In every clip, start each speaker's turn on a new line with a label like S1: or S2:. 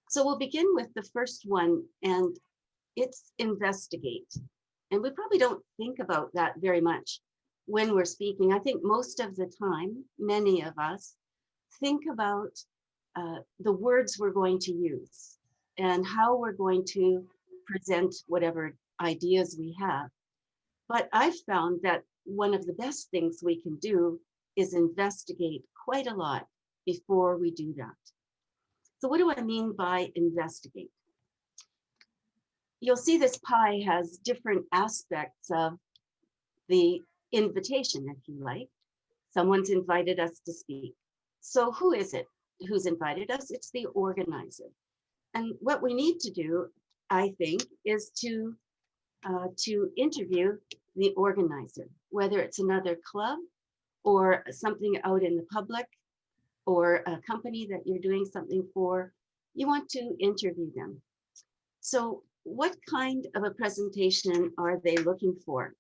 S1: So we'll begin with the first one, and it's investigate. And we probably don't think about that very much when we're speaking. I think most of the time, many of us think about the words we're going to use and how we're going to present whatever ideas we have. But I've found that one of the best things we can do is investigate quite a lot before we do that. So what do I mean by investigate? You'll see this pie has different aspects of the invitation, if you like. Someone's invited us to speak. So who is it who's invited us? It's the organizer. And what we need to do, I think, is to interview the organizer, whether it's another club or something out in the public or a company that you're doing something for. You want to interview them. So what kind of a presentation are they looking for?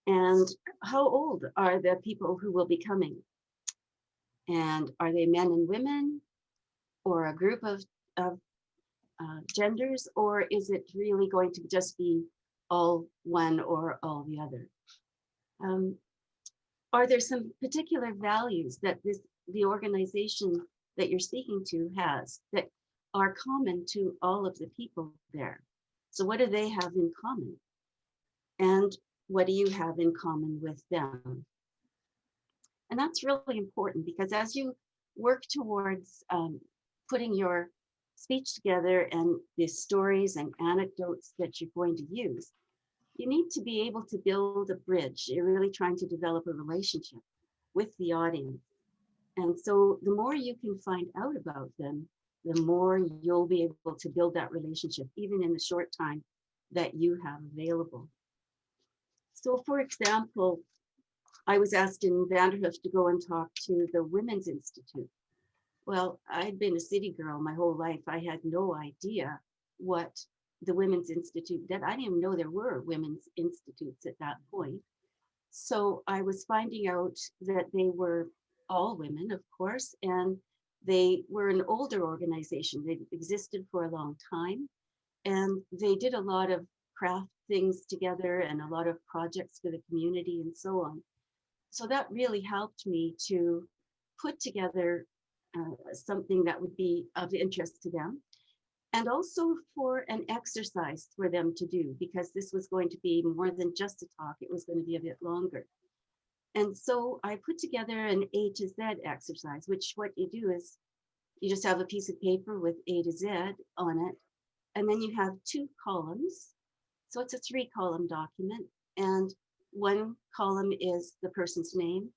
S1: And how old are the people who will be coming? And are they men and women, or a group of genders, or is it really going to just be all one or all the other? Are there some particular values that the organization that you're speaking to has that are common to all of the people there? So what do they have in common? And what do you have in common with them? And that's really important, because as you work towards putting your speech together and the stories and anecdotes that you're going to use, you need to be able to build a bridge. You're really trying to develop a relationship with the audience. And so the more you can find out about them, the more you'll be able to build that relationship, even in the short time that you have available. So for example, I was asked in Vanderhoof to go and talk to the Women's Institute. Well, I'd been a city girl my whole life. I had no idea what the Women's Institute did. I didn't even know there were women's institutes at that point. So I was finding out that they were all women, of course, and they were an older organization. They existed for a long time, and they did a lot of craft things together and a lot of projects for the community and so on. So that really helped me to put together something that would be of interest to them, and also for an exercise for them to do, because this was going to be more than just a talk. It was going to be a bit longer. And so I put together an A to Z exercise, which what you do is you just have a piece of paper with A to Z on it, and then you have 2 columns. So it's a 3-column document, and one column is the person's name,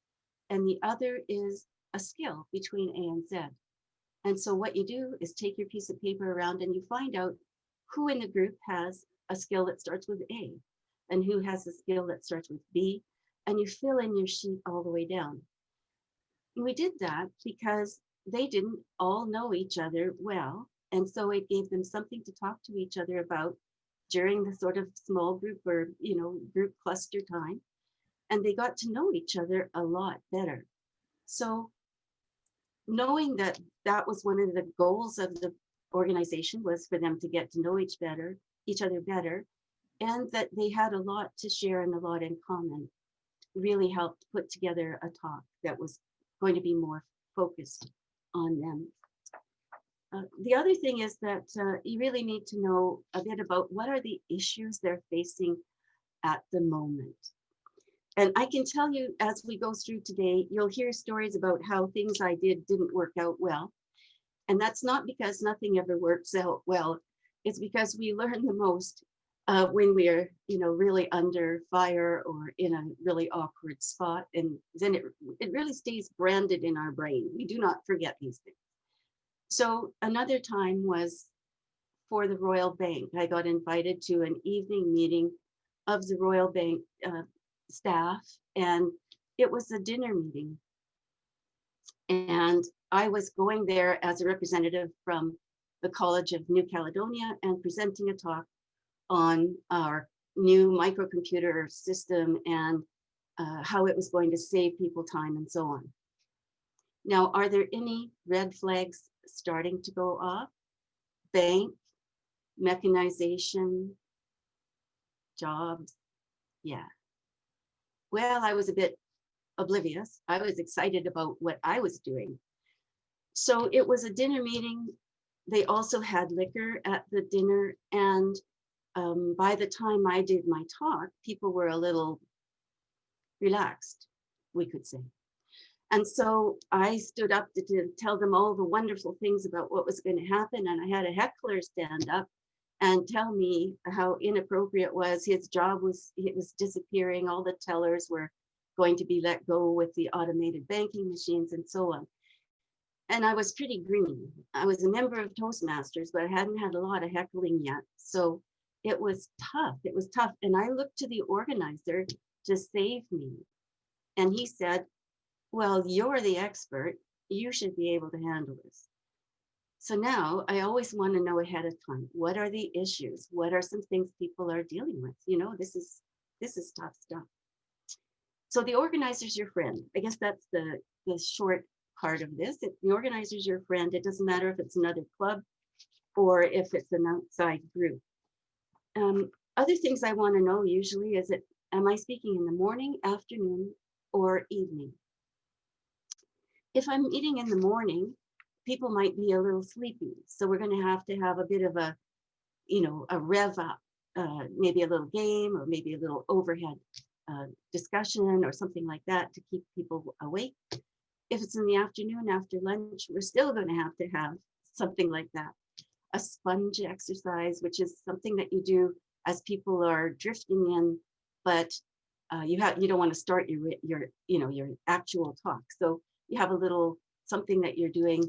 S1: and the other is a skill between A and Z. And so what you do is take your piece of paper around and you find out who in the group has a skill that starts with A and who has a skill that starts with B, and you fill in your sheet all the way down. And we did that because they didn't all know each other well, and so it gave them something to talk to each other about during the sort of small group or group cluster time, and they got to know each other a lot better. So knowing that that was one of the goals of the organization, was for them to get to know each other better, and that they had a lot to share and a lot in common, really helped put together a talk that was going to be more focused on them. The other thing is that you really need to know a bit about what are the issues they're facing at the moment. And I can tell you, as we go through today, you'll hear stories about how things I did didn't work out well. And that's not because nothing ever works out well. It's because we learn the most when we're, really under fire or in a really awkward spot. And then it really stays branded in our brain. We do not forget these things. So another time was for the Royal Bank. I got invited to an evening meeting of the Royal Bank staff, and it was a dinner meeting. And I was going there as a representative from the College of New Caledonia and presenting a talk on our new microcomputer system and how it was going to save people time and so on. Now, are there any red flags starting to go off. Bank, mechanization, jobs. Yeah. Well, I was a bit oblivious. I was excited about what I was doing. So it was a dinner meeting. They also had liquor at the dinner. And by the time I did my talk, people were a little relaxed, we could say. And so I stood up to tell them all the wonderful things about what was going to happen. And I had a heckler stand up and tell me how inappropriate it was. His job was, it was disappearing. All the tellers were going to be let go with the automated banking machines and so on. And I was pretty green. I was a member of Toastmasters, but I hadn't had a lot of heckling yet. So it was tough. It was tough. And I looked to the organizer to save me. And he said, well, you're the expert. You should be able to handle this. So now I always want to know ahead of time, what are the issues? What are some things people are dealing with? You know, this is tough stuff. So the organizer's your friend. I guess that's the short part of this. If the organizer's your friend, it doesn't matter if it's another club or if it's an outside group. Other things I want to know usually is that, am I speaking in the morning, afternoon, or evening? If I'm meeting in the morning, people might be a little sleepy. So we're going to have a bit of a, a rev up, maybe a little game or maybe a little overhead discussion or something like that to keep people awake. If it's in the afternoon after lunch, we're still going to have something like that. A sponge exercise, which is something that you do as people are drifting in, but you don't want to start your actual talk. So you have a little something that you're doing,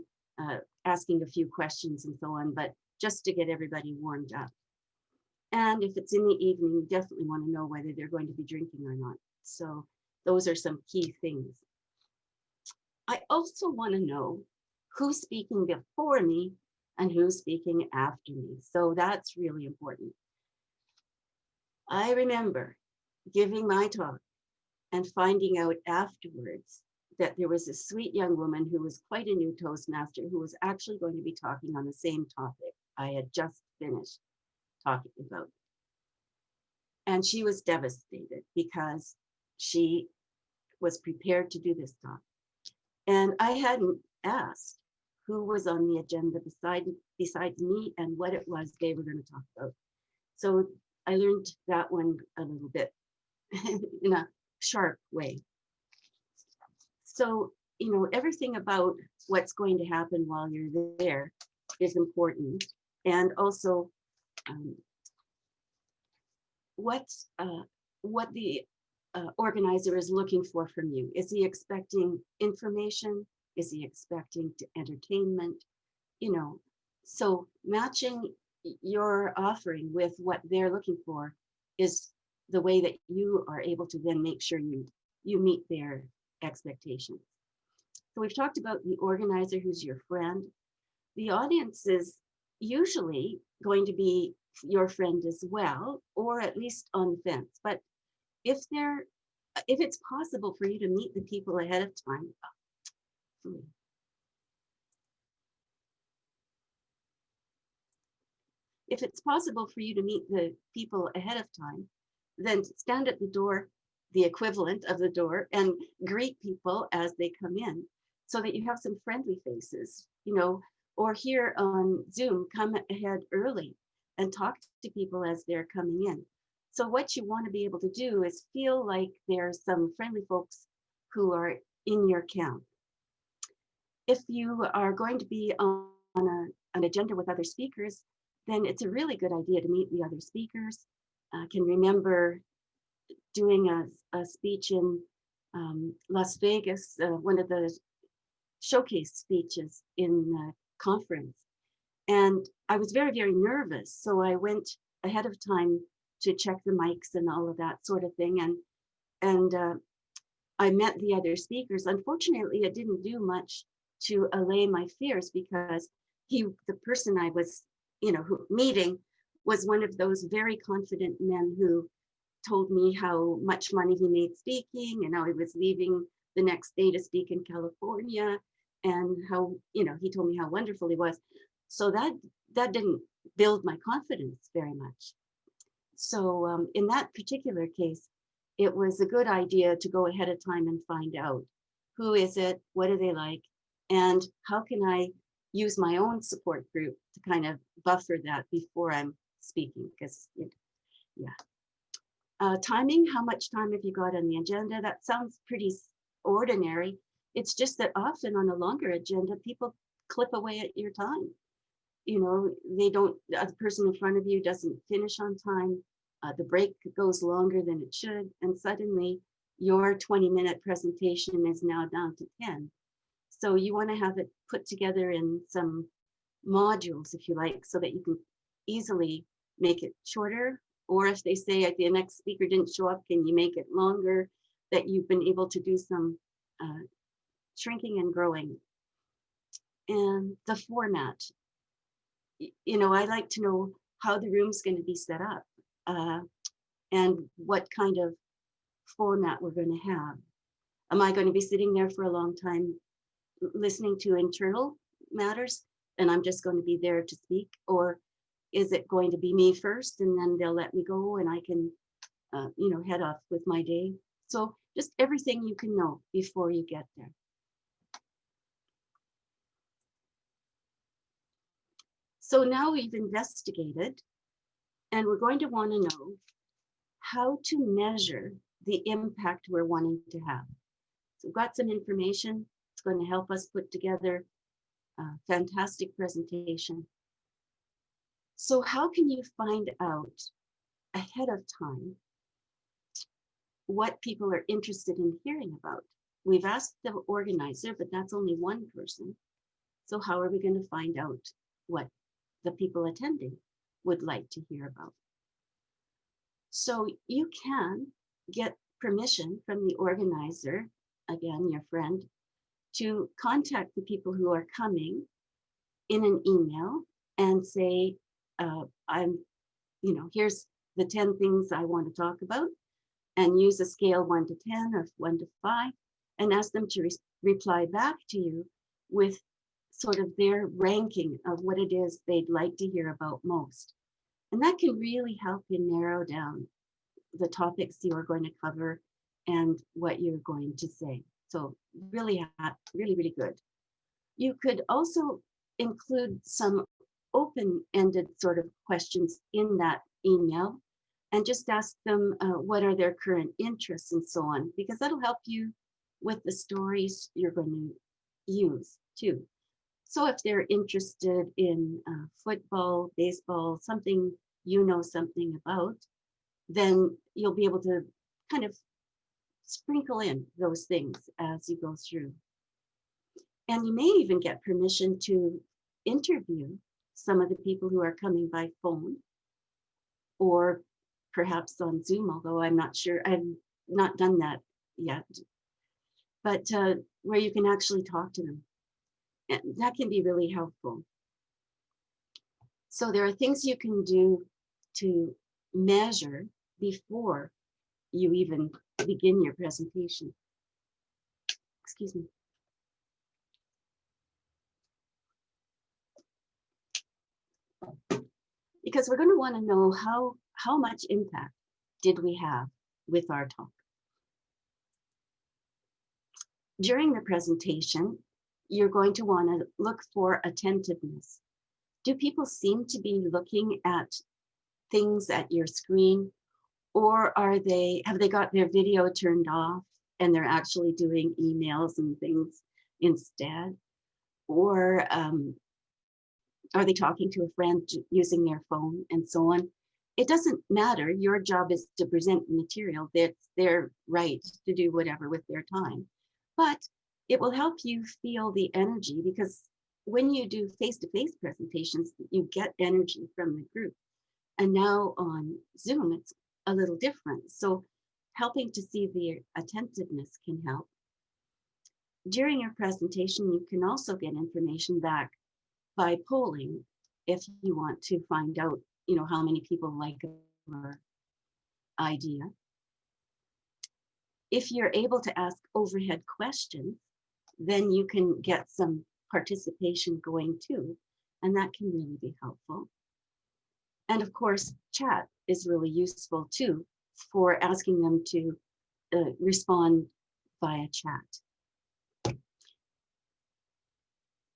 S1: asking a few questions and so on, but just to get everybody warmed up. And if it's in the evening, you definitely want to know whether they're going to be drinking or not. So those are some key things. I also want to know who's speaking before me and who's speaking after me. So that's really important. I remember giving my talk and finding out afterwards that there was a sweet young woman who was quite a new Toastmaster who was actually going to be talking on the same topic I had just finished talking about. And she was devastated because she was prepared to do this talk. And I hadn't asked who was on the agenda besides me and what it was they were going to talk about. So I learned that one a little bit in a sharp way. So, everything about what's going to happen while you're there is important. And also what the organizer is looking for from you. Is he expecting information? Is he expecting entertainment? So matching your offering with what they're looking for is the way that you are able to then make sure you meet their expectations. So we've talked about the organizer who's your friend. The audience is usually going to be your friend as well, or at least on the fence. But if it's possible for you to meet the people ahead of time, if it's possible for you to meet the people ahead of time, then stand at the door, the equivalent of the door, and greet people as they come in so that you have some friendly faces, or here on Zoom, come ahead early and talk to people as they're coming in. So what you want to be able to do is feel like there's some friendly folks who are in your camp. If you are going to be on an agenda with other speakers, then it's a really good idea to meet the other speakers. I can remember doing a speech in Las Vegas, one of the showcase speeches in the conference. And I was very, very nervous. So I went ahead of time to check the mics and all of that sort of thing. And I met the other speakers. Unfortunately, it didn't do much to allay my fears because the person I was, meeting was one of those very confident men who told me how much money he made speaking and how he was leaving the next day to speak in California. and how, he told me how wonderful he was. So that didn't build my confidence very much. So in that particular case, it was a good idea to go ahead of time and find out who is it, what do they like, and how can I use my own support group to kind of buffer that before I'm speaking, because yeah. Timing, how much time have you got on the agenda? That sounds pretty ordinary. It's just that often on a longer agenda, people clip away at your time. They don't, the person in front of you doesn't finish on time. The break goes longer than it should. And suddenly your 20-minute presentation is now down to 10. So you want to have it put together in some modules, if you like, so that you can easily make it shorter. Or if they say the next speaker didn't show up, can you make it longer? That you've been able to do some shrinking and growing. And the format, I like to know how the room's going to be set up and what kind of format we're going to have. Am I going to be sitting there for a long time listening to internal matters and I'm just going to be there to speak? Or is it going to be me first and then they'll let me go and I can, head off with my day? So just everything you can know before you get there. So now we've investigated and we're going to want to know how to measure the impact we're wanting to have. So we've got some information. It's going to help us put together a fantastic presentation. So how can you find out ahead of time what people are interested in hearing about? We've asked the organizer, but that's only one person. So how are we going to find out what the people attending would like to hear about? So you can get permission from the organizer, again, your friend, to contact the people who are coming in an email and say, here's the 10 things I want to talk about, and use a scale 1 to 10 or 1 to 5, and ask them to reply back to you with sort of their ranking of what it is they'd like to hear about most. And that can really help you narrow down the topics you are going to cover and what you're going to say. So really, really good. You could also include some open-ended sort of questions in that email and just ask them what are their current interests and so on, because that'll help you with the stories you're going to use too. So if they're interested in football, baseball, something you know something about, then you'll be able to kind of sprinkle in those things as you go through. And you may even get permission to interview some of the people who are coming by phone or perhaps on Zoom, although I'm not sure, I've not done that yet, but where you can actually talk to them. And that can be really helpful. So there are things you can do to measure before you even begin your presentation. Excuse me. Because we're going to want to know how much impact did we have with our talk. During the presentation, you're going to want to look for attentiveness. Do people seem to be looking at things at your screen, or have they got their video turned off and they're actually doing emails and things instead? Or are they talking to a friend using their phone and so on? It doesn't matter. Your job is to present the material. That's their right to do whatever with their time. But it will help you feel the energy, because when you do face-to-face presentations, you get energy from the group. And now on Zoom, it's a little different. So helping to see the attentiveness can help. During your presentation, you can also get information back by polling if you want to find out, how many people like your idea. If you're able to ask overhead questions, then you can get some participation going too, and that can really be helpful. And of course, chat is really useful too for asking them to respond via chat.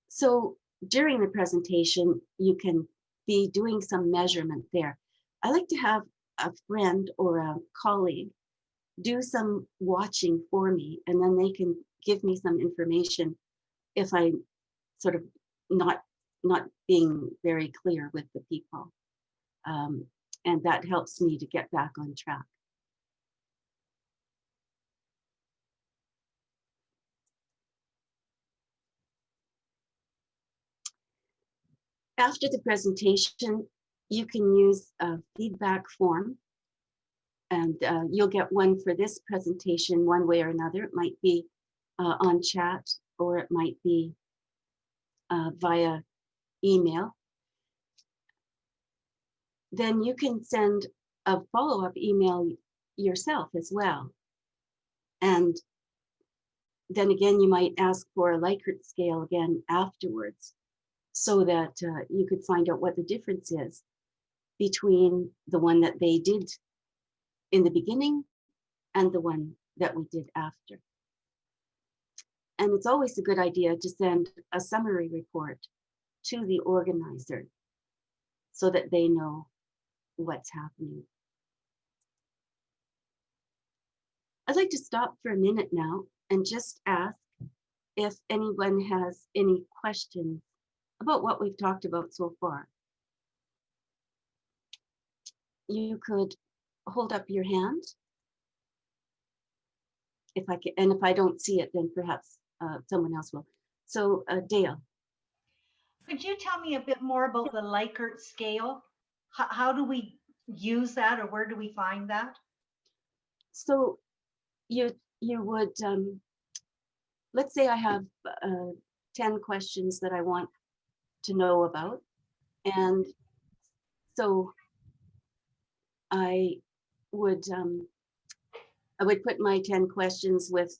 S1: So during the presentation, you can be doing some measurement there. I like to have a friend or a colleague do some watching for me, and then they can give me some information if I'm sort of not being very clear with the people. And that helps me to get back on track. After the presentation, you can use a feedback form, and you'll get one for this presentation one way or another. It might be on chat, or it might be via email. Then you can send a follow-up email yourself as well. And then again, you might ask for a Likert scale again afterwards, so that you could find out what the difference is between the one that they did in the beginning and the one that we did after. And it's always a good idea to send a summary report to the organizer so that they know what's happening. I'd like to stop for a minute now and just ask if anyone has any questions about what we've talked about so far. You could hold up your hand. If I can, and if I don't see it, then perhaps someone else will. So Dale.
S2: Could you tell me a bit more about the Likert scale? How do we use that, or where do we find that?
S1: So you would, let's say I have 10 questions that I want to know about. And so I would put my 10 questions with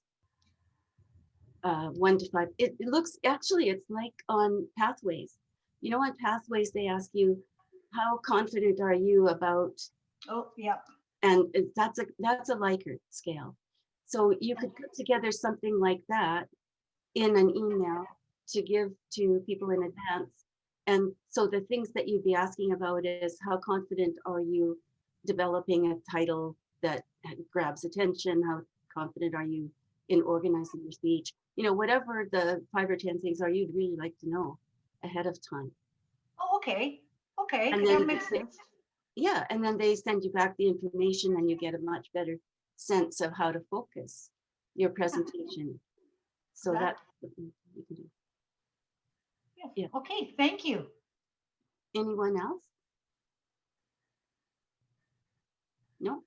S1: 1 to 5. It looks, actually, it's like on Pathways. You know, on Pathways, they ask you, how confident are you about?
S2: Oh, yeah.
S1: And that's a Likert scale. So you could put together something like that in an email to give to people in advance. And so the things that you'd be asking about is, how confident are you developing a title that grabs attention? How confident are you in organizing your speech? You know, whatever the 5 or 10 things are you'd really like to know ahead of time.
S2: Oh, okay. Okay,
S1: and
S2: that
S1: then
S2: makes sense.
S1: Yeah, and then they send you back the information, and you get a much better sense of how to focus your presentation. So that's what you can do.
S2: Yes. Yeah. Okay, thank you.
S1: Anyone else? No?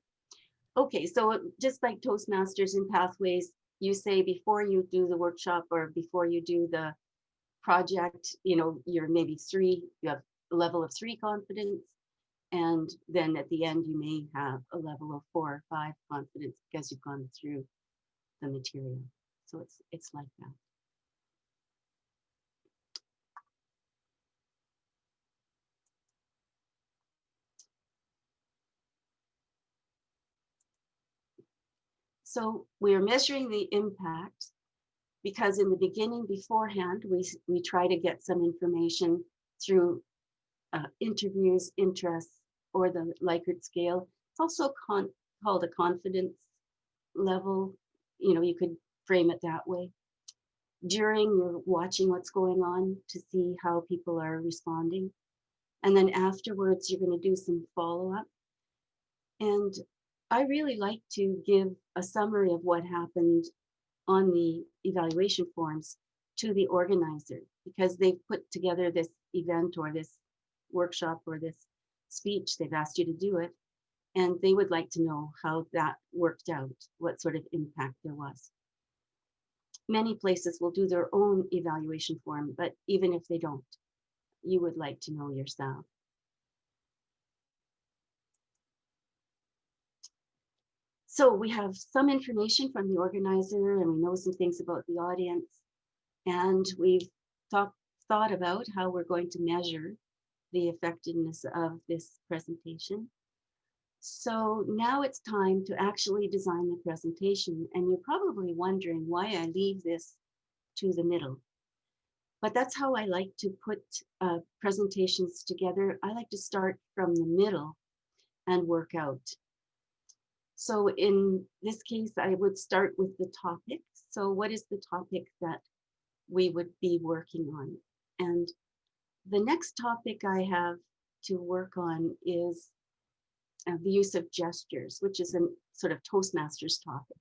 S1: Okay, so just like Toastmasters and Pathways, you say before you do the workshop or before you do the project, you know, you're maybe 3, you have a level of 3 confidence. And then at the end, you may have a level of 4 or 5 confidence because you've gone through the material. So it's like that. So we're measuring the impact because in the beginning, beforehand, we try to get some information through interviews, interests, or the Likert scale. It's also called a confidence level. You know, you could frame it that way. During, you're watching what's going on to see how people are responding. And then afterwards, you're going to do some follow-up. And I really like to give a summary of what happened on the evaluation forms to the organizer, because they've put together this event or this workshop or this speech, they've asked you to do it, and they would like to know how that worked out, what sort of impact there was. Many places will do their own evaluation form, but even if they don't, you would like to know yourself. So we have some information from the organizer, and we know some things about the audience. And we've thought about how we're going to measure the effectiveness of this presentation. So now it's time to actually design the presentation. And you're probably wondering why I leave this to the middle. But that's how I like to put presentations together. I like to start from the middle and work out. So in this case, I would start with the topic. So what is the topic that we would be working on? And the next topic I have to work on is the use of gestures, which is a sort of Toastmasters topic.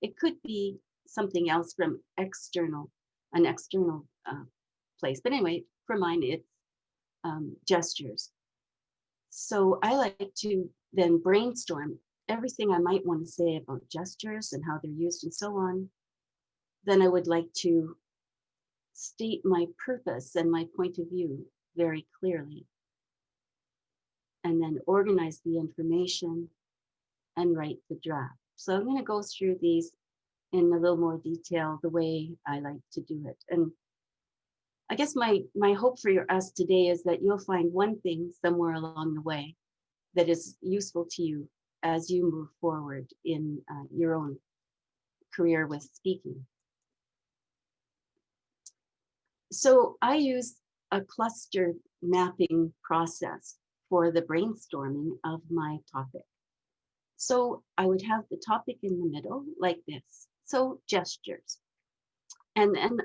S1: It could be something else from an external place. But anyway, for mine, it's gestures. So I like to then brainstorm everything I might want to say about gestures and how they're used and so on. Then I would like to state my purpose and my point of view very clearly, and then organize the information and write the draft. So I'm going to go through these in a little more detail the way I like to do it. And I guess my hope for us today is that you'll find one thing somewhere along the way that is useful to you as you move forward in your own career with speaking. So I use a cluster mapping process for the brainstorming of my topic. So I would have the topic in the middle like this. So gestures. And then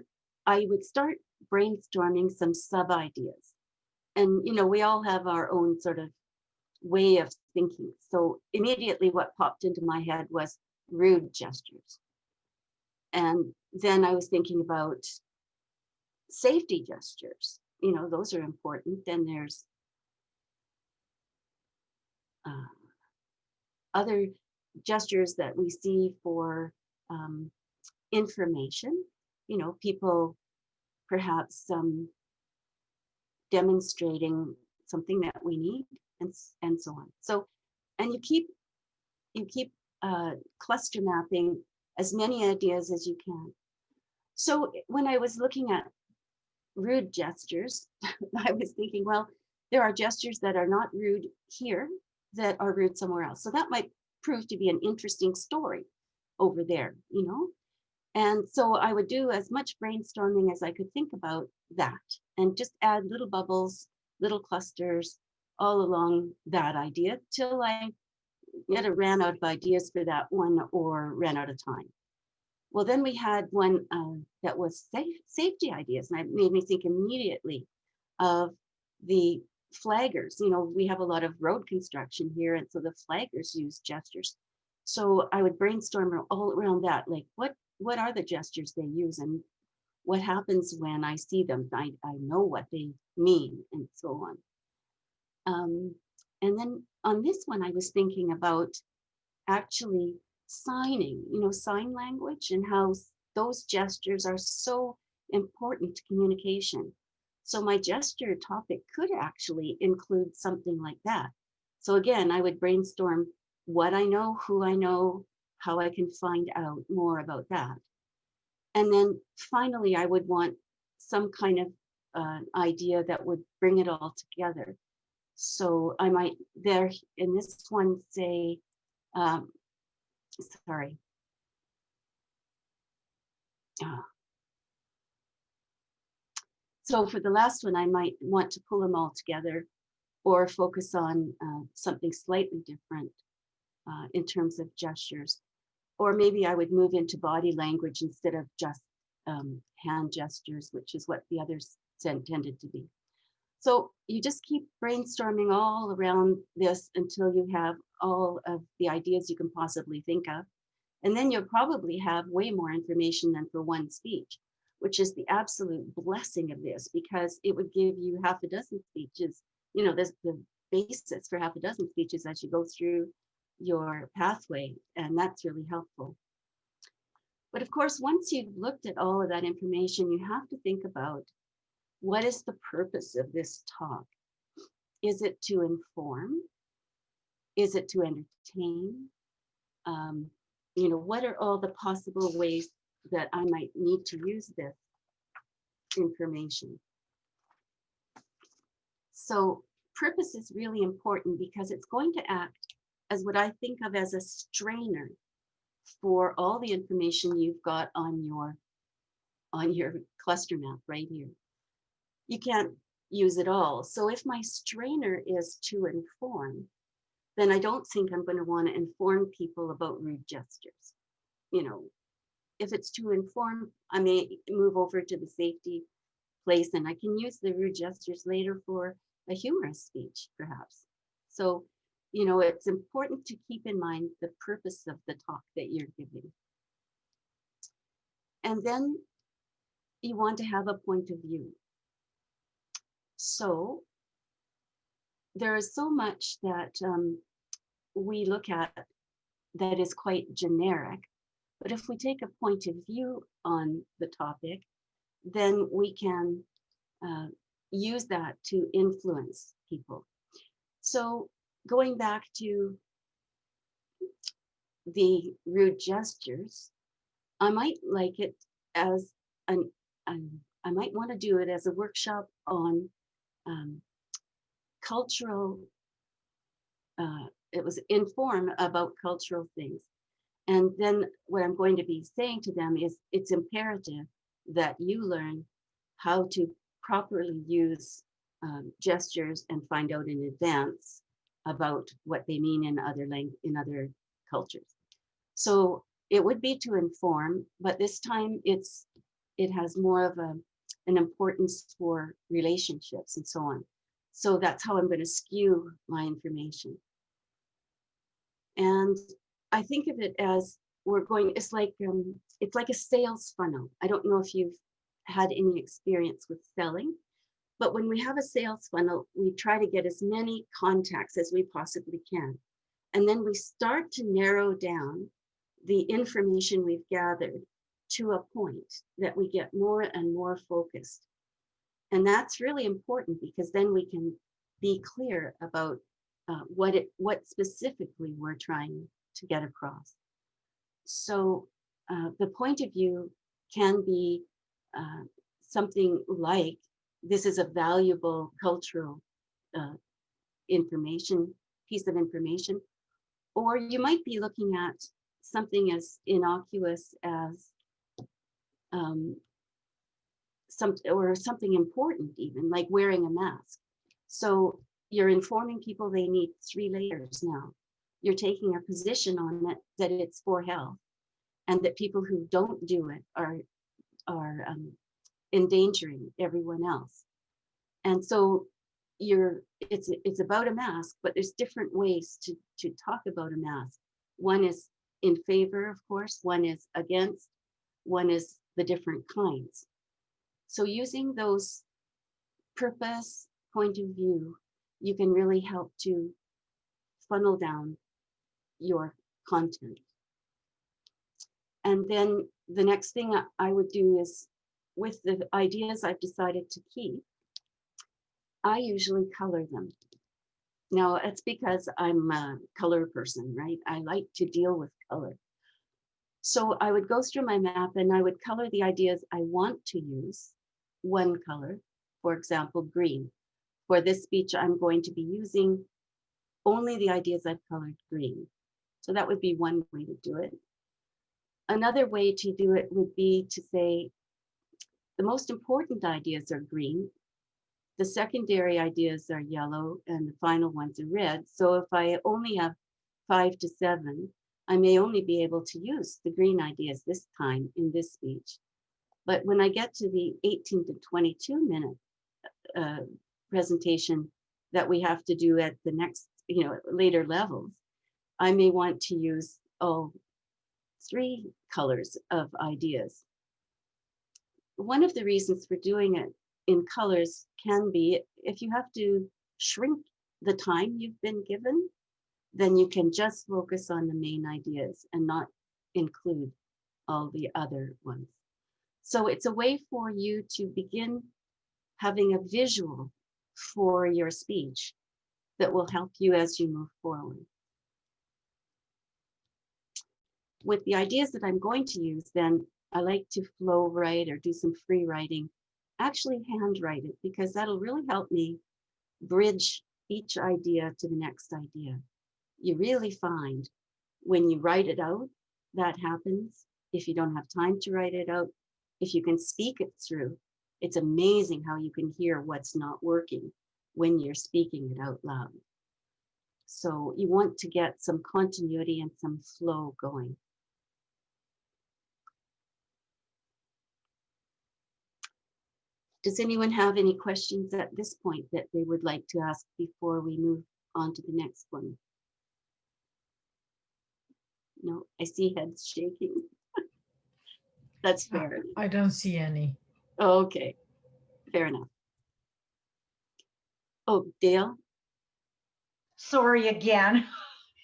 S1: I would start brainstorming some sub ideas. And, you know, we all have our own sort of way of thinking. So immediately what popped into my head was rude gestures. And then I was thinking about safety gestures. You know, those are important. Then there's other gestures that we see for information. You know, people perhaps demonstrating something that we need, and so on. So, and you keep cluster mapping as many ideas as you can. So when I was looking at rude gestures, I was thinking, well, there are gestures that are not rude here that are rude somewhere else. So that might prove to be an interesting story over there, you know? And so I would do as much brainstorming as I could think about that and just add little bubbles, little clusters all along that idea till I either ran out of ideas for that one or ran out of time. Well, then we had one that was safety ideas, and it made me think immediately of the flaggers. You know, we have a lot of road construction here, and so the flaggers use gestures. So I would brainstorm all around that, like what are the gestures they use and what happens when I see them? I know what they mean and so on. And then on this one, I was thinking about actually signing, you know, sign language and how those gestures are so important to communication. So my gesture topic could actually include something like that. So again, I would brainstorm what I know, who I know, how I can find out more about that. And then finally, I would want some kind of idea that would bring it all together. So I might there in this one say, sorry. So for the last one, I might want to pull them all together or focus on something slightly different in terms of gestures. Or maybe I would move into body language instead of just hand gestures, which is what the others intended to be. So you just keep brainstorming all around this until you have all of the ideas you can possibly think of. And then you'll probably have way more information than for one speech, which is the absolute blessing of this, because it would give you half a dozen speeches. You know, there's the basis for half a dozen speeches as you go through your pathway, and that's really helpful. But of course, once you've looked at all of that information, you have to think about what is the purpose of this talk? Is it to inform? Is it to entertain? You know, what are all the possible ways that I might need to use this? information. So purpose is really important because it's going to act as what I think of as a strainer for all the information you've got on your cluster map right here. You can't use it all. So if my strainer is to inform, then I don't think I'm going to want to inform people about rude gestures. You know, if it's to inform, I may move over to the safety place and I can use the rude gestures later for a humorous speech, perhaps. So, you know, it's important to keep in mind the purpose of the talk that you're giving. And then you want to have a point of view. So there is so much that we look at that is quite generic, but if we take a point of view on the topic, then we can use that to influence people. So going back to the rude gestures, I might like it as I might want to do it as a workshop on cultural, it was inform about cultural things. And then what I'm going to be saying to them is it's imperative that you learn how to properly use gestures and find out in advance about what they mean in other cultures. So it would be to inform, but this time it has more of an importance for relationships and so on. So that's how I'm going to skew my information. And I think of it as it's like a sales funnel. I don't know if you've had any experience with selling, but when we have a sales funnel, we try to get as many contacts as we possibly can. And then we start to narrow down the information we've gathered to a point that we get more and more focused. And that's really important because then we can be clear about what specifically we're trying to get across. So the point of view can be something like, this is a valuable cultural piece of information, or you might be looking at something as innocuous as something important, even like wearing a mask. So you're informing people they need 3 layers now. You're taking a position on it that it's for health, and that people who don't do it are endangering everyone else. And so it's about a mask, but there's different ways to talk about a mask. One is in favor, of course, one is against, one is the different kinds. So using those purpose, point of view, you can really help to funnel down your content. And then the next thing I would do is, with the ideas I've decided to keep, I usually color them. Now, it's because I'm a color person, right? I like to deal with color. So I would go through my map and I would color the ideas I want to use, one color, for example, green. For this speech, I'm going to be using only the ideas I've colored green. So that would be one way to do it. Another way to do it would be to say, the most important ideas are green, the secondary ideas are yellow, and the final ones are red. So if I only have 5 to 7, I may only be able to use the green ideas this time in this speech. But when I get to the 18 to 22 minute presentation that we have to do at the next, later levels, I may want to use 3 colors of ideas. One of the reasons for doing it in colors can be if you have to shrink the time you've been given, then you can just focus on the main ideas and not include all the other ones. So it's a way for you to begin having a visual for your speech that will help you as you move forward. With the ideas that I'm going to use, then I like to flow write or do some free writing actually handwrite it, because that'll really help me bridge each idea to the next idea. You really find when you write it out, that happens. If you don't have time to write it out, if you can speak it through, it's amazing how you can hear what's not working when you're speaking it out loud. So you want to get some continuity and some flow going. Does anyone have any questions at this point that they would like to ask before we move on to the next one? No, I see heads shaking. That's fair.
S3: I don't see any.
S1: Okay, fair enough. Oh, Dale?
S2: Sorry again.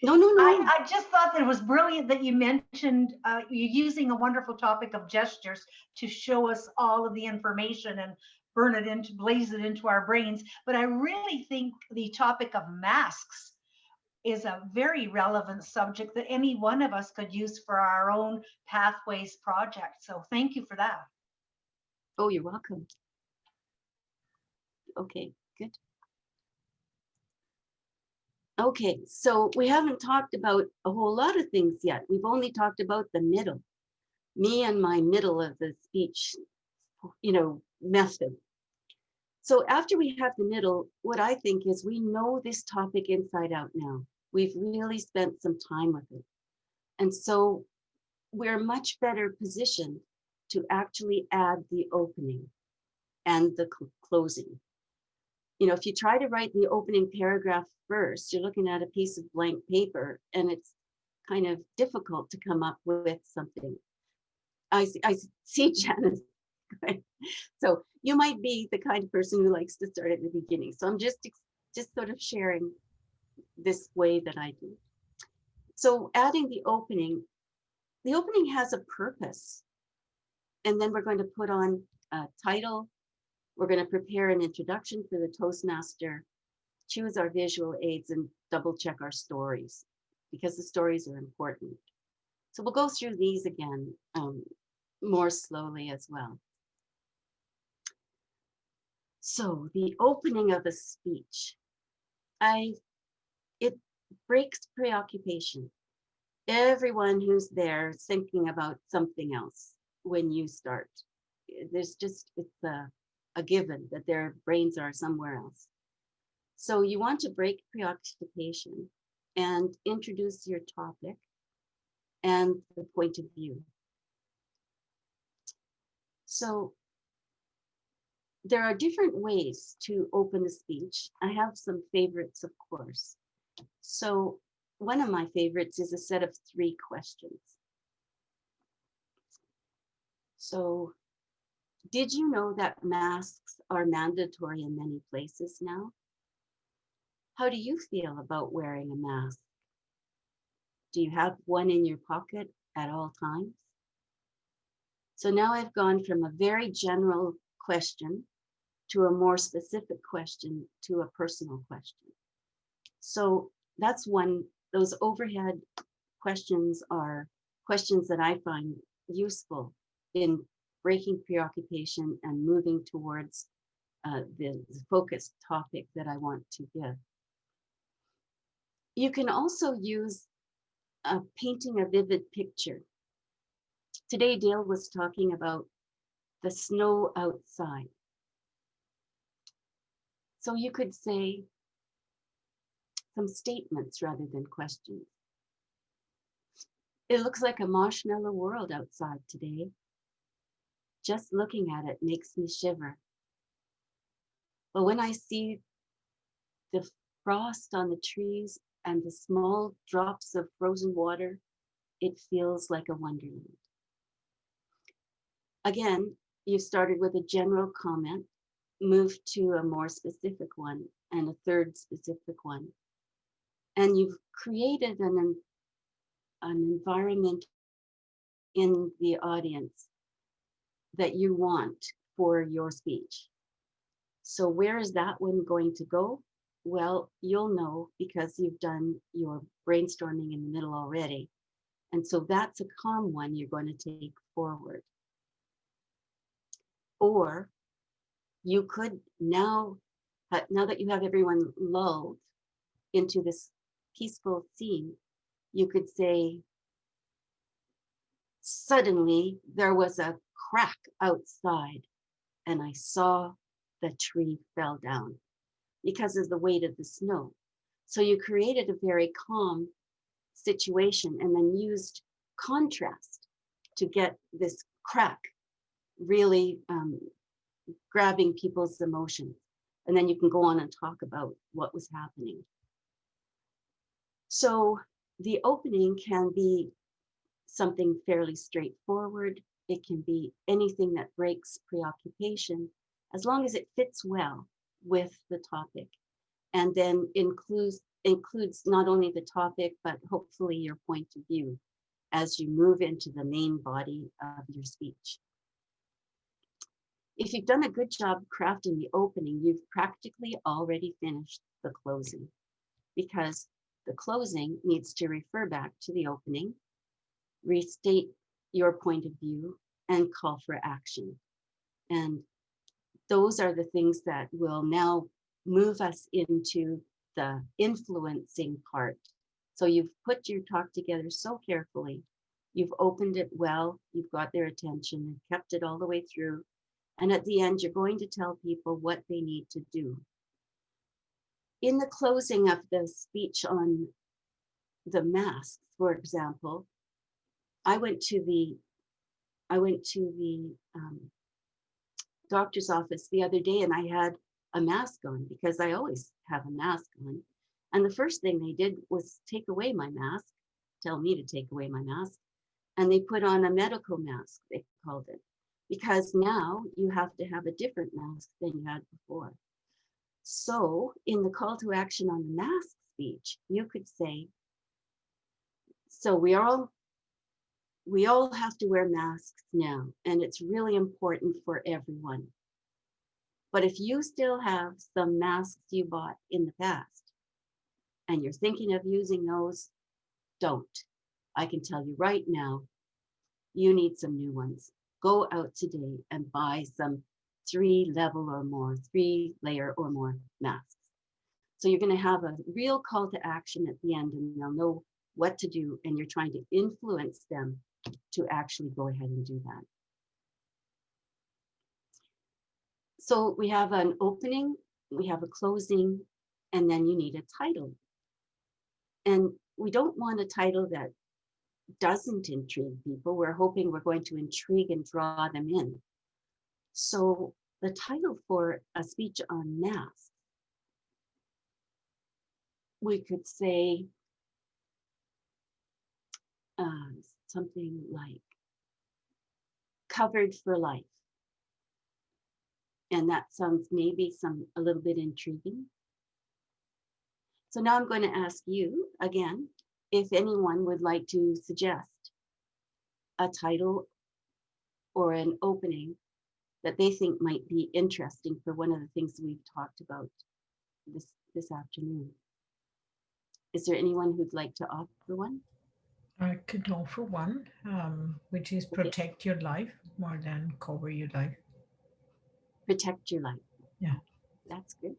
S1: No.
S2: I just thought that it was brilliant that you mentioned you using a wonderful topic of gestures to show us all of the information and blaze it into our brains. But I really think the topic of masks is a very relevant subject that any one of us could use for our own Pathways project. So thank you for that.
S1: Oh, you're welcome. Okay, good. Okay, so we haven't talked about a whole lot of things yet. We've only talked about the middle, me and my middle of the speech, method. So after we have the middle, what I think is we know this topic inside out now. We've really spent some time with it. And so we're much better positioned to actually add the opening and the closing. If you try to write the opening paragraph first, you're looking at a piece of blank paper and it's kind of difficult to come up with something. I see Janice. So you might be the kind of person who likes to start at the beginning. So I'm just sort of sharing this way that I do. So adding the opening has a purpose. And then we're going to put on a title. We're going to prepare an introduction for the Toastmaster, choose our visual aids, and double check our stories, because the stories are important. So we'll go through these again more slowly as well. So the opening of a speech, it breaks preoccupation. Everyone who's there is thinking about something else when you start. It's a given that their brains are somewhere else. So you want to break preoccupation and introduce your topic and the point of view. So there are different ways to open a speech. I have some favorites, of course. So one of my favorites is a set of 3 questions. So, did you know that masks are mandatory in many places now? How do you feel about wearing a mask? Do you have one in your pocket at all times? So now I've gone from a very general question to a more specific question to a personal question. So that's one, those overhead questions are questions that I find useful in breaking preoccupation and moving towards the focused topic that I want to give. You can also use painting a vivid picture. Today, Dale was talking about the snow outside. So you could say some statements rather than questions. It looks like a marshmallow world outside today. Just looking at it makes me shiver. But when I see the frost on the trees and the small drops of frozen water, it feels like a wonderland. Again, you started with a general comment, moved to a more specific one, and a third specific one. And you've created an environment in the audience that you want for your speech. So where is that one going to go? Well, you'll know because you've done your brainstorming in the middle already. And so that's a calm one you're going to take forward. Or you could now, now that you have everyone lulled into this peaceful scene, you could say, suddenly there was a crack outside and I saw the tree fell down because of the weight of the snow. So you created a very calm situation and then used contrast to get this crack really grabbing people's emotions. And then you can go on and talk about what was happening. So the opening can be something fairly straightforward. It can be anything that breaks preoccupation, as long as it fits well with the topic, and then includes not only the topic, but hopefully your point of view as you move into the main body of your speech. If you've done a good job crafting the opening, you've practically already finished the closing, because the closing needs to refer back to the opening, restate your point of view, and call for action. And those are the things that will now move us into the influencing part. So you've put your talk together so carefully, you've opened it well, you've got their attention and kept it all the way through. And at the end, you're going to tell people what they need to do. In the closing of the speech on the masks, for example, I went to the doctor's office the other day and I had a mask on because I always have a mask on. And the first thing they did was take away my mask, tell me to take away my mask, and they put on a medical mask, they called it, because now you have to have a different mask than you had before. So in the call to action on the mask speech, you could say, so we all have to wear masks now, and it's really important for everyone. But if you still have some masks you bought in the past and you're thinking of using those, don't. I can tell you right now, you need some new ones. Go out today and buy some 3-layer or more masks. So you're going to have a real call to action at the end, and they'll know what to do, and you're trying to influence them to actually go ahead and do that. So we have an opening, we have a closing, and then you need a title. And we don't want a title that doesn't intrigue people. We're hoping we're going to intrigue and draw them in. So the title for a speech on masks, we could say something like Covered for Life. And that sounds maybe a little bit intriguing. So now I'm going to ask you again, if anyone would like to suggest a title or an opening that they think might be interesting for one of the things we've talked about this afternoon. Is there anyone who'd like to offer one?
S3: I could offer one, which is protect your life more than cover your life.
S1: Protect your life.
S3: Yeah.
S1: That's good.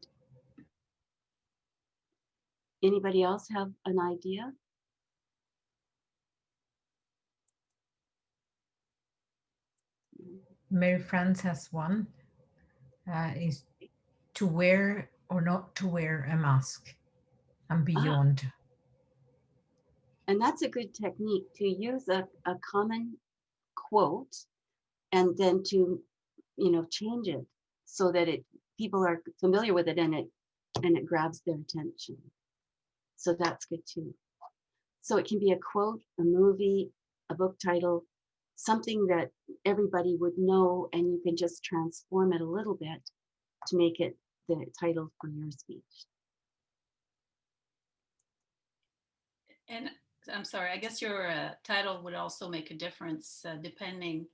S1: Anybody else have an idea?
S3: Mary France has one, is to wear or not to wear a mask and beyond.
S1: And that's a good technique, to use a common quote and then to, change it so that people are familiar with it and it grabs their attention. So that's good too. So it can be a quote, a movie, a book title, something that everybody would know, and you can just transform it a little bit to make it the title for your speech.
S4: And I'm sorry, I guess your title would also make a difference depending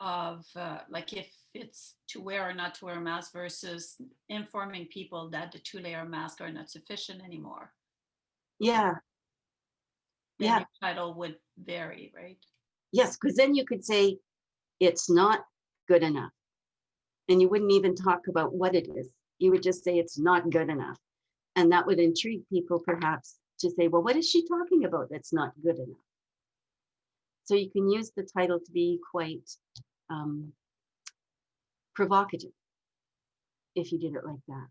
S4: of like if it's to wear or not to wear a mask versus informing people that the 2-layer masks are not sufficient anymore.
S1: Yeah.
S4: Then
S1: Yeah.
S4: your title would vary, right?
S1: Yes, because then you could say it's not good enough. And you wouldn't even talk about what it is. You would just say it's not good enough. And that would intrigue people perhaps to say, well, what is she talking about that's not good enough? So you can use the title to be quite provocative if you did it like that.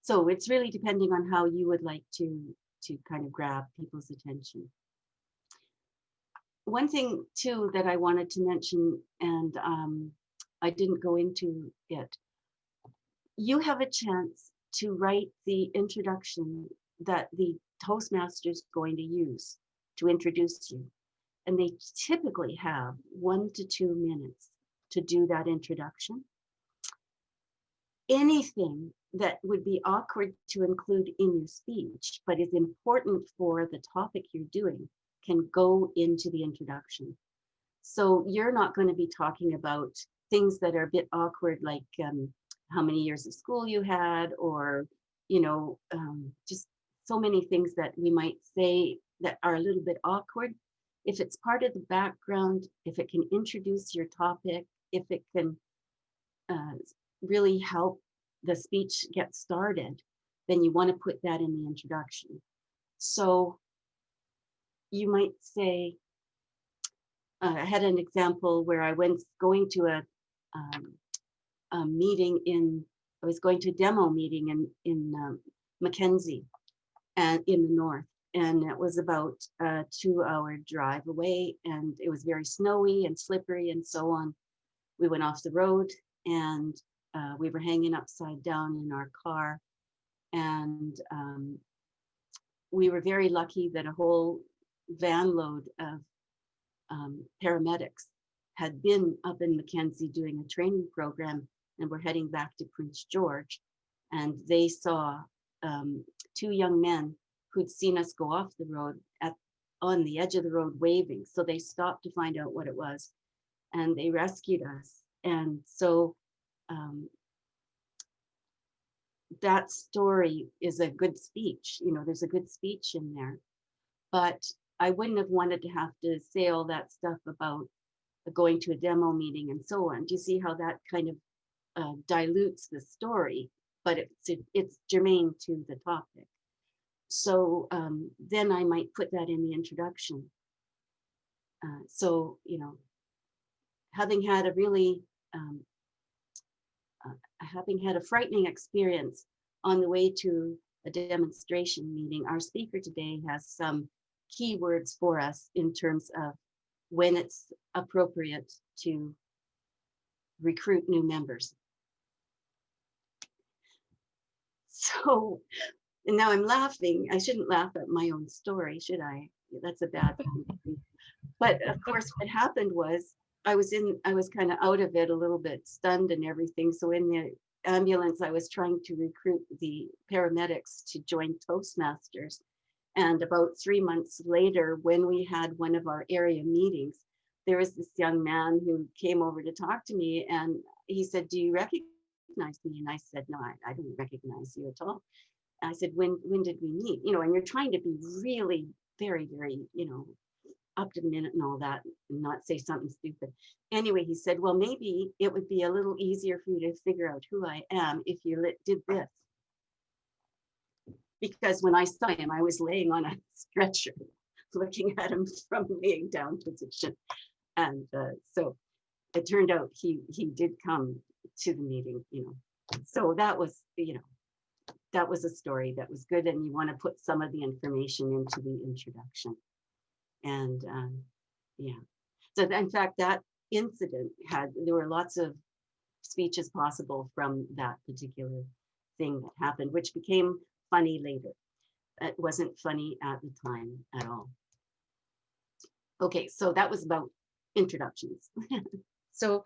S1: So it's really depending on how you would like to kind of grab people's attention. One thing too that I wanted to mention, and I didn't go into it, you have a chance to write the introduction that the Toastmasters is going to use to introduce you. And they typically have 1 to 2 minutes to do that introduction. Anything that would be awkward to include in your speech, but is important for the topic you're doing, can go into the introduction. So you're not going to be talking about things that are a bit awkward, like how many years of school you had, or, you know, just so many things that we might say that are a little bit awkward. If it's part of the background, if it can introduce your topic, if it can really help the speech get started, then you want to put that in the introduction. So you might say, I had an example where I was going to a meeting I was going to a demo meeting in Mackenzie and in the north. And it was about a 2-hour drive away, and it was very snowy and slippery and so on. We went off the road, and we were hanging upside down in our car. And we were very lucky that a whole van load of paramedics had been up in Mackenzie doing a training program, and were heading back to Prince George. And they saw 2 young men who'd seen us go off the road on the edge of the road waving. So they stopped to find out what it was, and they rescued us. And so that story is a good speech. You know, there's a good speech in there, but I wouldn't have wanted to have to say all that stuff about going to a demo meeting and so on. Do you see how that kind of dilutes the story, but it's germane to the topic? So then I might put that in the introduction. So, you know, having had a really, having had a frightening experience on the way to a demonstration meeting, our speaker today has some keywords for us in terms of when it's appropriate to recruit new members. So, and now I'm laughing. I shouldn't laugh at my own story, should I? That's a bad thing. But of course, what happened was I was kind of out of it, a little bit stunned and everything. So in the ambulance, I was trying to recruit the paramedics to join Toastmasters. And about 3 months later, when we had one of our area meetings, there was this young man who came over to talk to me, and he said, "Do you recognize me?" And I said, "No, I don't recognize you at all." I said, when did we meet? You know, and you're trying to be really very, very, you know, up to the minute and all that, and not say something stupid. Anyway, he said, "Well, maybe it would be a little easier for you to figure out who I am if you did this." Because when I saw him, I was laying on a stretcher, looking at him from laying down position. And so it turned out he did come to the meeting, you know. So that was, you know, that was a story that was good, and you want to put some of the information into the introduction. And yeah, so in fact, that incident there were lots of speeches possible from that particular thing that happened, which became funny later. It wasn't funny at the time at all. Okay, so that was about introductions. So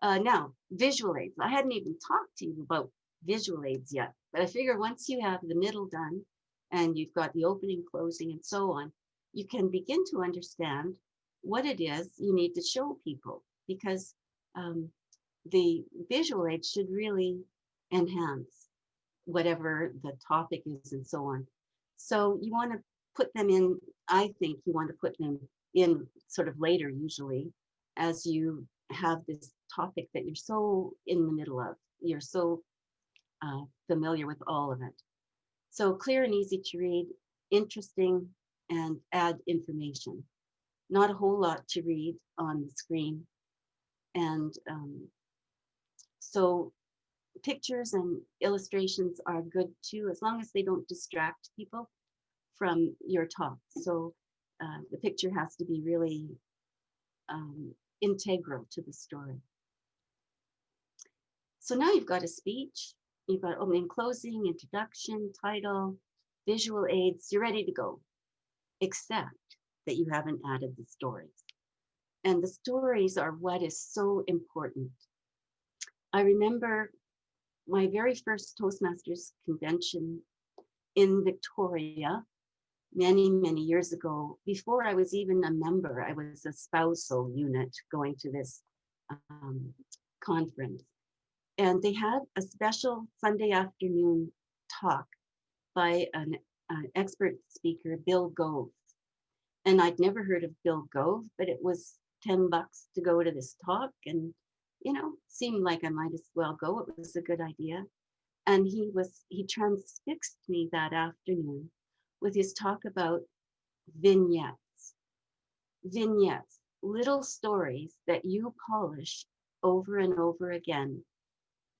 S1: now, visual aids. I hadn't even talked to you about visual aids yet, but I figure once you have the middle done and you've got the opening, closing, and so on, you can begin to understand what it is you need to show people, because the visual aids should really enhance whatever the topic is and so on. So you want to put them in, I think you want to put them in sort of later usually, as you have this topic that you're so in the middle of. You're so familiar with all of it. So clear and easy to read, interesting, and add information. Not a whole lot to read on the screen. And so pictures and illustrations are good too, as long as they don't distract people from your talk. So the picture has to be really integral to the story. So now you've got a speech, you've got opening, closing, introduction, title, visual aids, you're ready to go, except that you haven't added the stories. And the stories are what is so important. I remember my very first Toastmasters convention in Victoria many, many years ago. Before I was even a member, I was a spousal unit going to this conference. And they had a special Sunday afternoon talk by an expert speaker, Bill Gove. And I'd never heard of Bill Gove, but it was $10 to go to this talk. And, you know, seemed like I might as well go. It was a good idea. And he transfixed me that afternoon with his talk about vignettes. Vignettes, little stories that you polish over and over again,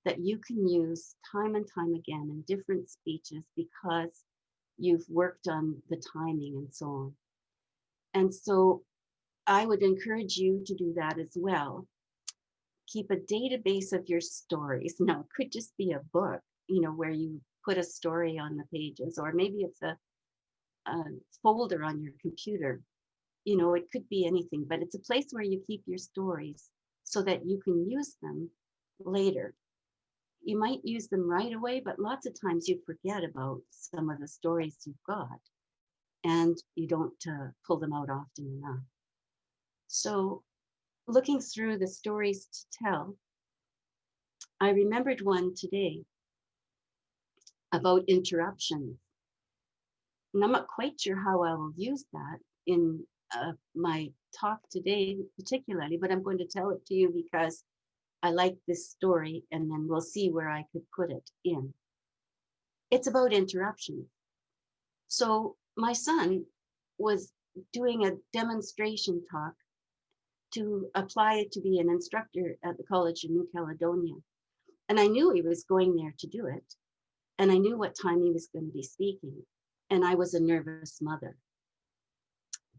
S1: that you can use time and time again in different speeches because you've worked on the timing and so on. And so I would encourage you to do that as well. Keep a database of your stories. Now, it could just be a book, you know, where you put a story on the pages, or maybe it's a folder on your computer. You know, it could be anything, but it's a place where you keep your stories so that you can use them later. You might use them right away, but lots of times you forget about some of the stories you've got and you don't pull them out often enough. So looking through the stories to tell, I remembered one today about interruptions. And I'm not quite sure how I will use that in my talk today particularly, but I'm going to tell it to you because I like this story, and then we'll see where I could put it in. It's about interruptions. So my son was doing a demonstration talk to apply to be an instructor at the College of New Caledonia. And I knew he was going there to do it. And I knew what time he was going to be speaking. And I was a nervous mother.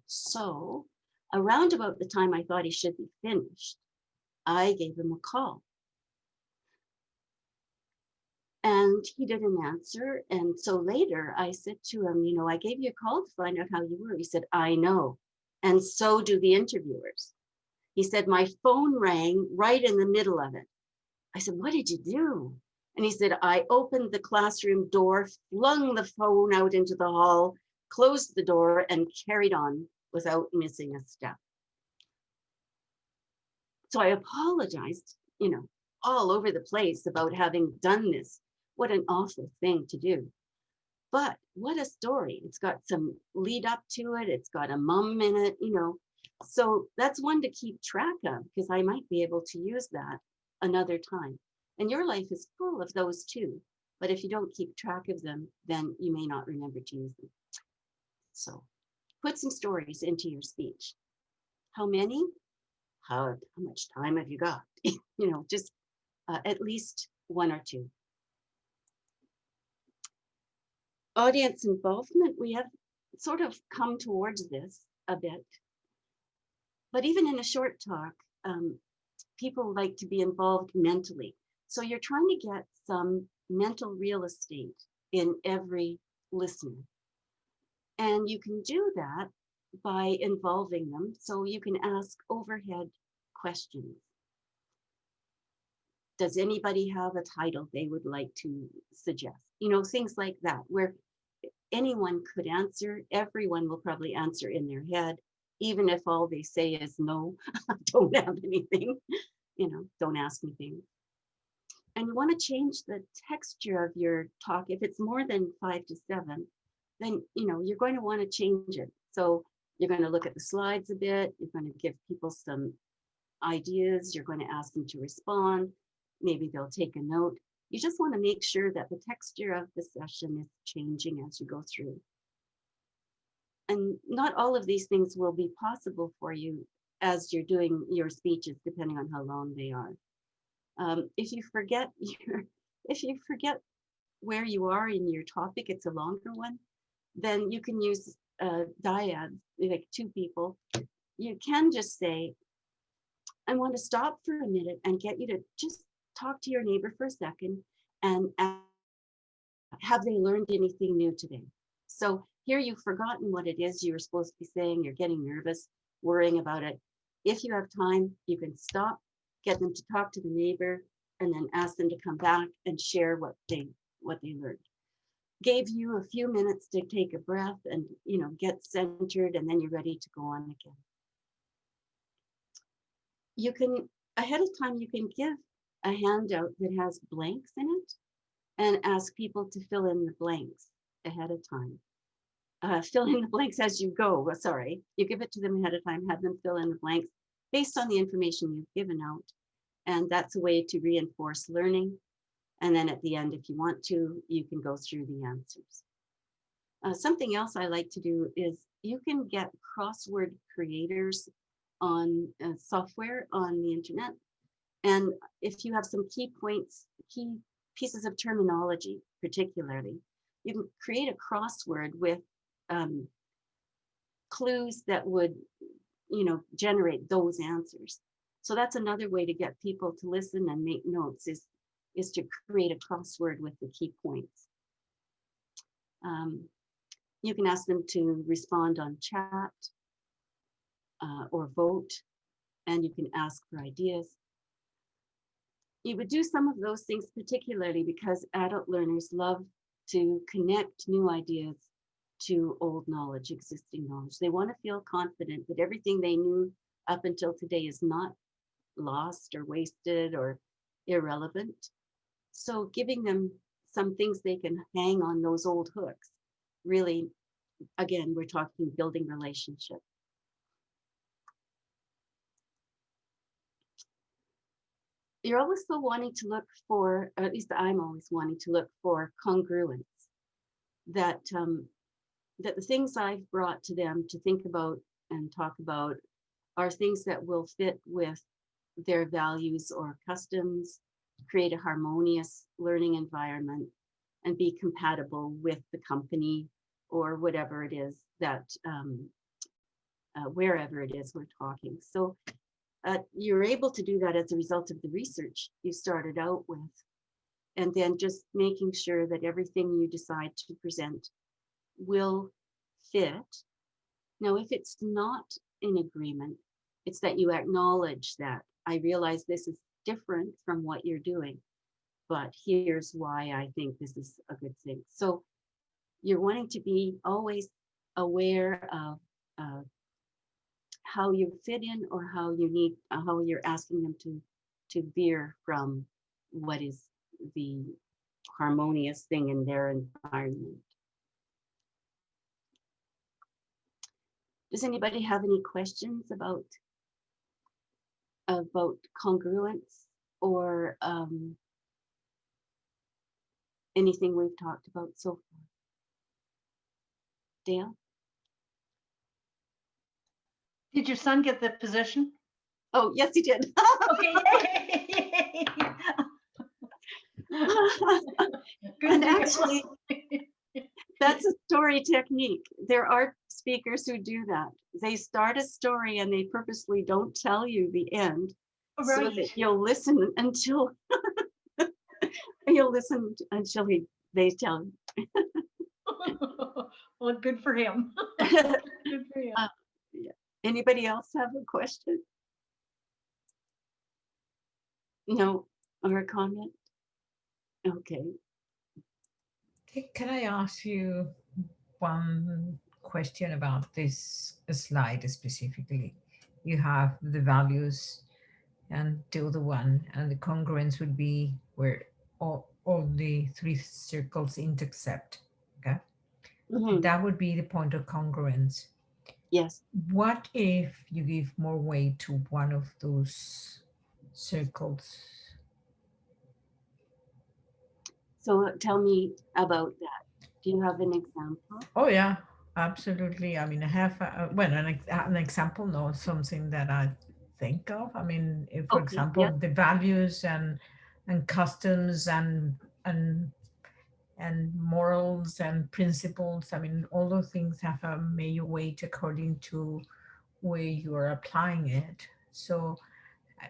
S1: So around about the time I thought he should be finished, I gave him a call. And he didn't answer. And so later I said to him, you know, I gave you a call to find out how you were. He said, I know. And so do the interviewers. He said, my phone rang right in the middle of it. I said, what did you do? And he said, I opened the classroom door, flung the phone out into the hall, closed the door, and carried on without missing a step. So I apologized, you know, all over the place about having done this. What an awful thing to do. But what a story. It's got some lead up to it. It's got a mum in it, you know. So that's one to keep track of, because I might be able to use that another time. And your life is full of those too. But if you don't keep track of them, then you may not remember to use them. So put some stories into your speech. How many? How much time have you got? You know, just at least one or two. Audience involvement, we have sort of come towards this a bit. But even in a short talk, people like to be involved mentally. So you're trying to get some mental real estate in every listener. And you can do that by involving them. So you can ask overhead questions. Does anybody have a title they would like to suggest? You know, things like that, where anyone could answer. Everyone will probably answer in their head, even if all they say is no, don't have anything, you know, don't ask me things. And you want to change the texture of your talk. If it's more than 5 to 7, then you're going to want to change it. So you're going to look at the slides a bit. You're going to give people some ideas. You're going to ask them to respond. Maybe they'll take a note. You just want to make sure that the texture of the session is changing as you go through. And not all of these things will be possible for you as you're doing your speeches, depending on how long they are. If you forget where you are in your topic, it's a longer one, then you can use dyads, like 2 people. You can just say, I want to stop for a minute and get you to just talk to your neighbor for a second and ask, have they learned anything new today? So here you've forgotten what it is you were supposed to be saying. You're getting nervous, worrying about it. If you have time, you can stop, get them to talk to the neighbor, and then ask them to come back and share what they learned. Gave you a few minutes to take a breath and get centered, and then you're ready to go on again. You can, ahead of time, you can give a handout that has blanks in it and ask people to fill in the blanks ahead of time. Fill in the blanks as you go. Sorry, you give it to them ahead of time, have them fill in the blanks based on the information you've given out. And that's a way to reinforce learning. And then at the end, if you want to, you can go through the answers. Something else I like to do is you can get crossword creators on software on the internet. And if you have some key points, key pieces of terminology, particularly, you can create a crossword with clues that would, generate those answers. So that's another way to get people to listen and make notes is to create a crossword with the key points. You can ask them to respond on chat or vote, and you can ask for ideas. You would do some of those things particularly because adult learners love to connect new ideas to old knowledge, existing knowledge. They want to feel confident that everything they knew up until today is not lost or wasted or irrelevant. So giving them some things they can hang on those old hooks, really, again, we're talking building relationship. You're always still wanting to look for, at least I'm always wanting to look for congruence, that that the things I've brought to them to think about and talk about are things that will fit with their values or customs, create a harmonious learning environment, and be compatible with the company or whatever it is that, wherever it is we're talking. So you're able to do that as a result of the research you started out with, and then just making sure that everything you decide to present will fit. Now, if it's not in agreement, it's that you acknowledge that I realize this is different from what you're doing, but here's why I think this is a good thing. So you're wanting to be always aware of how you fit in or how you need, how you're asking them to veer from what is the harmonious thing in their environment. Does anybody have any questions about congruence or anything we've talked about so far? Dale?
S2: Did your son get the position?
S1: Oh, yes, he did.
S2: Okay. Yay. Good
S1: And
S2: deal.
S1: actually, that's a story technique. There are speakers who do that. They start a story and they purposely don't tell you the end, so
S2: Right.
S1: that you'll listen until they tell you.
S2: Well, good for him. Good for him.
S1: Yeah. Anybody else have a question? No, or a comment? Okay.
S3: Can I ask you one question about this slide specifically? You have the values and the other one, and the congruence would be where all the three circles intersect. Okay,
S1: Mhm.
S3: that would be the point of congruence.
S1: Yes.
S3: What if you give more weight to one of those circles?
S1: So tell me about that. Do you have an example?
S3: Oh yeah, absolutely. I mean, I have an example, no, something that I think of. I mean, if, for
S1: Okay. Yeah.
S3: example, the values and customs and morals and principles. I mean, all those things have a major weight according to where you are applying it. So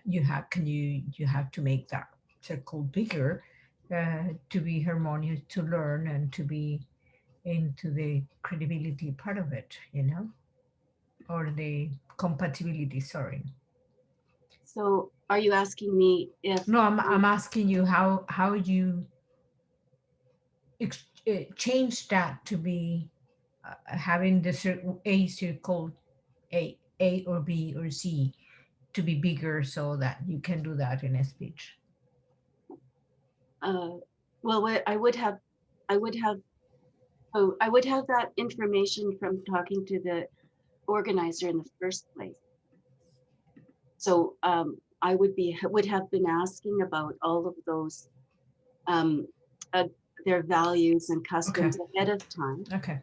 S3: you have to make that circle bigger to be harmonious, to learn, and to be into the credibility part of it, or the compatibility. Sorry.
S1: So are you asking me if
S3: No, I'm asking you how you change that to be having the a circle a or b or c to be bigger so that you can do that in a speech.
S1: well, I would have, I would have, oh, I would have that information from talking to the organizer in the first place. So I would have been asking about all of those, um, their values and customs ahead of time.
S3: Okay.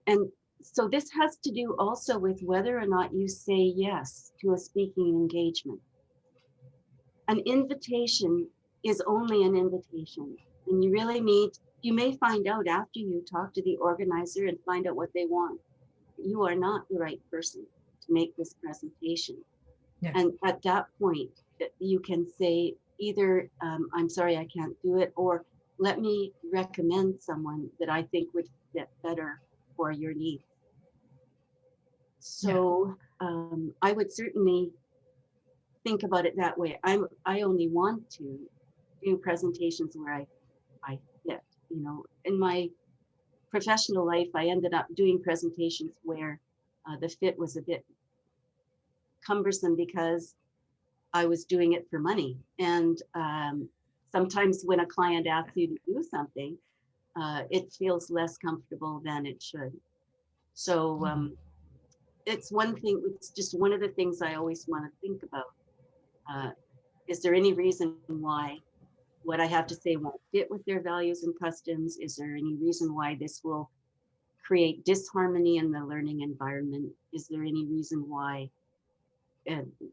S1: And so this has to do also with whether or not you say yes to a speaking engagement. An invitation is only an invitation. And you may find out after you talk to the organizer and find out what they want. You are not the right person to make this presentation.
S3: Yeah.
S1: And at that point, you can say either, I'm sorry, I can't do it, or let me recommend someone that I think would fit better for your needs. So I would certainly think about it that way. I only want to do presentations where I fit. In my professional life, I ended up doing presentations where the fit was a bit cumbersome because I was doing it for money. And sometimes when a client asks you to do something, it feels less comfortable than it should. So it's just one of the things I always want to think about. Is there any reason why what I have to say won't fit with their values and customs? Is there any reason why this will create disharmony in the learning environment? Is there any reason why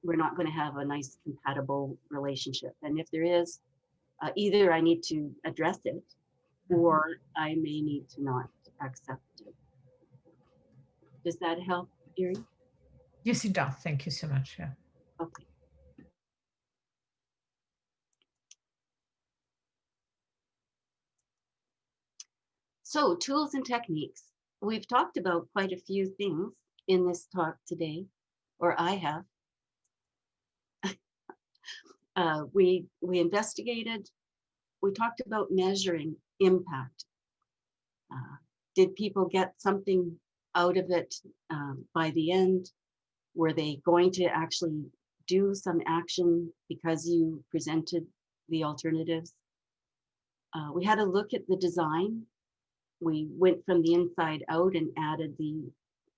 S1: we're not going to have a nice compatible relationship? And if there is, either I need to address it or I may need to not accept it. Does that help, Erie?
S3: Yes, it does. Thank you so much. Yeah.
S1: Okay. So tools and techniques. We've talked about quite a few things in this talk today, or I have. We investigated, we talked about measuring impact. Did people get something out of it by the end? Were they going to actually do some action because you presented the alternatives? We had a look at the design. We went from the inside out and added the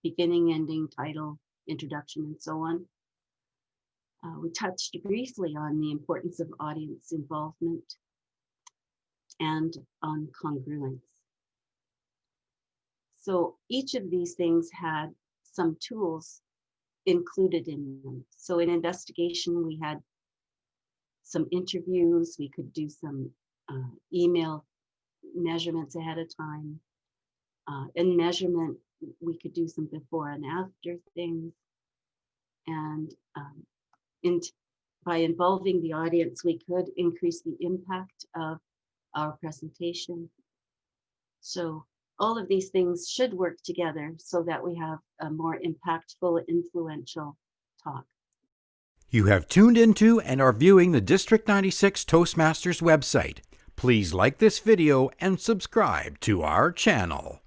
S1: beginning, ending, title, introduction, and so on. We touched briefly on the importance of audience involvement and on congruence. So each of these things had some tools included in them. So in investigation, we had some interviews. We could do some email measurements ahead of time. In measurement, we could do some before and after things. And by involving the audience, we could increase the impact of our presentation. So all of these things should work together so that we have a more impactful, influential talk.
S5: You have tuned into and are viewing the District 96 Toastmasters website. Please like this video and subscribe to our channel.